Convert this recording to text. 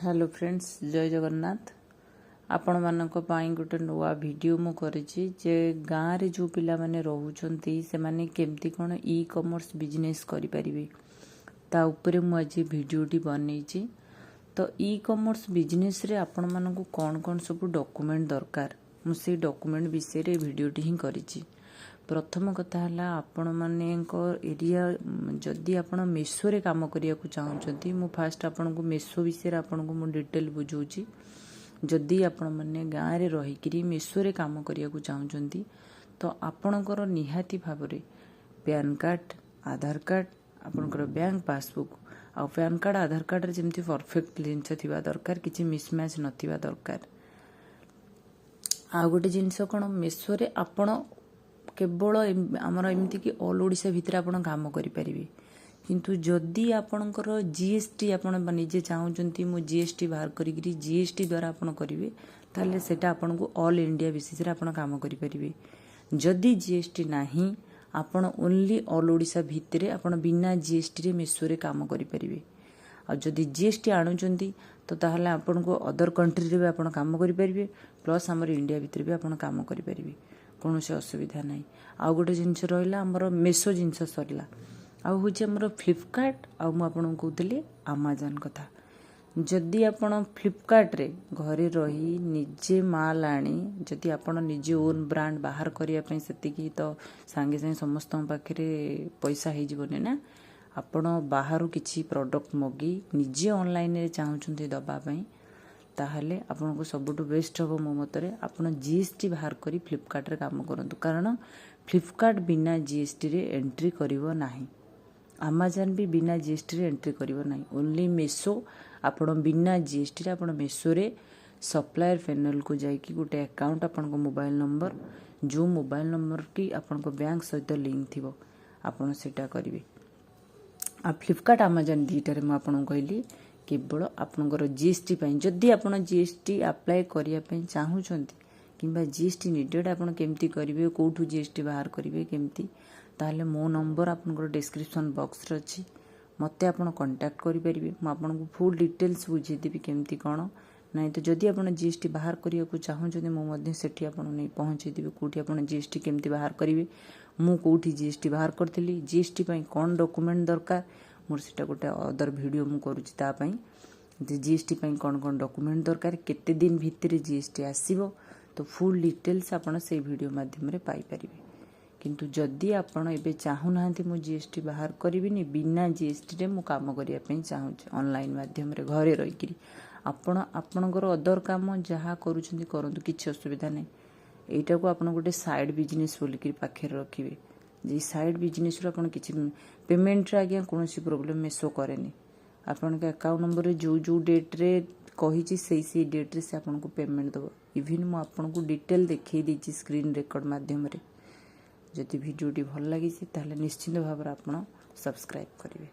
Hello friends, जय जगन्नाथ। आपण मानक पाई गोटे नुआ वीडियो मु करिछि जे गाँ रे जो पिला माने रहउछंती से माने केमती कोन ई कॉमर्स बिजनेस करि परिबे ता ऊपर मु आज वीडियोटी बनैछि। तो ई कॉमर्स बिजनेस रे आपण मानक कोन कोन सब डॉक्यूमेंट दरकार मु से डॉक्यूमेंट विषय रे वीडियोटी ही करिछि। प्रथम कथा है आपण माने एरिया जदि आपण मेसो रे काम करिया को चाहउछंती मु फास्ट आपण को मेसो विषय आपण को मु डिटेल बुझौछि। जदि आपण माने गाँ रे रही करी मेसो रे काम करिया को चाहउछंती तो आपणकर निहाती भाबरे पैन कार्ड, आधार कार्ड, आपणकर बैंक पासबुक आ पैन कार्ड आधार कार्ड रे जेमती परफेक्ट जिनस थिबा दरकार, किछि मिसमैच नथिबा दरकार। आ गोटे जिनस कोन मेसो रे आपण केवल आमर एमती कि ऑल ओडिशा भितर आपण काम करि परिबे, किंतु जदि आपणकर जीएसटी आपण निजे चाहउचंती मु जीएसटी बाहर करी जीएसटी द्वारा आपण करिवे ताले सेटा आपण को ऑल इंडिया बेसिस रे आपण काम करि परिबे। जदि जीएसटी नाही आपण ओनली ऑल ओडिशा भितर आपण बिना जीएसटी रे मेसो रे काम करि परिबे। आ जदि जीएसटी आणुचंती तो ताहले आपण को अदर कंट्री रे आपण काम करि परिबे, प्लस हमर इंडिया भितर भी आपण काम करि परिबे, कौन से असुविधा ना। आउ गोटे जिनस रहा आमर मेसो जिनस सरला आउ हूँ आमर फ्लिपकार्ट आ कहते आमाजन कथा। जदि आपण फ्लिपकार्ट रे घरे रही निजे माल आनी जदि आपण निजे ओन ब्रांड बाहर करने से तो सांगे सांगे समस्त पाखे पैसा हो जबनी ना। आपण बाहर किसी प्रोडक्ट मगी निजे ऑनलाइन रे चाहूँगी दबापाई ताहले आपन को सबुठु बेस्ट हम मो मतरे आपन जीएसटी बाहर करी फ्लिपकार्ट रे काम करंतु, कारण फ्लिपकार्ट बिना जीएसटी रे एंट्री करिवो नाही, अमेज़न भी बिना जीएसटी रे एंट्री करिवो नाही। ओनली मेसो आपन बिना जीएसटी रे आपन मेसो रे सप्लायर पैनल को जाई कि गोटे अकाउंट आपन को मोबाइल नंबर जो मोबाइल नंबर की आपन को बैंक सहित लिंक थिबो आपन सेटा करिवे। आ फ्लिपकार्ट अमेज़न दीटारे म आपन कहली केवल आपनकर जीएसटी पाई जदि आपण जीएसटी अप्लाई करिया पई चाहूचंती किंबा जीएसटी नीडेड आपण केमती करिवे कोठू जीएसटी बाहर करिवे केमती ताहले मो नंबर आपनकर डिस्क्रिप्शन बॉक्स रे अछि, मते आपण कांटेक्ट करि परिबे। म आपन को फुल डिटेल्स बुझे देबी केमती कोन नाही। तो जदि आपण जीएसटी बाहर करिया को चाहूचंती मो मध्ये सेठी आपण नै पहुंचे देबे कोठी आपण जीएसटी केमती बाहर करिवे, मु कोठी जीएसटी बाहर करथिली, जीएसटी पई कोन डॉक्यूमेंट दरकार मोर सेटा गोटे अदर वीडियो मु करूची ता पई जीएसटी पई कोन कोन डॉक्यूमेंट दरकार केते दिन भितर जीएसटी आसीबो तो फुल डिटेल्स आपण से वीडियो माध्यम रे पाई परिबे। किंतु जदि आपण एबे चाहू नाहंती मु जीएसटी बाहर करबिनी बिना जीएसटी रे मु काम करिया पई चाहूची ऑनलाइन माध्यम रे घरे रही करी आपण आपणकर अदर काम जहा करूछंती करंतु, किछि असुविधा नै। एटा को आपण गोटे साइड बिजनेस बोली करी पाखे रखिबे जे साइड बिजनेस रो आपण किछि पेमेंट रे आज्ञा कोनोसी प्रॉब्लम में शो करेनी। आपण के अकाउंट नंबर रे जो डेट रे कहिछि सेही डेट रे से आपण को पेमेंट दबो। इवन मु आपण को डिटेल देखै दिछि स्क्रीन रिकॉर्ड माध्यम रे। जदि वीडियोटी भल लागि ताहले निश्चित भाव आपण सब्सक्राइब करिवे।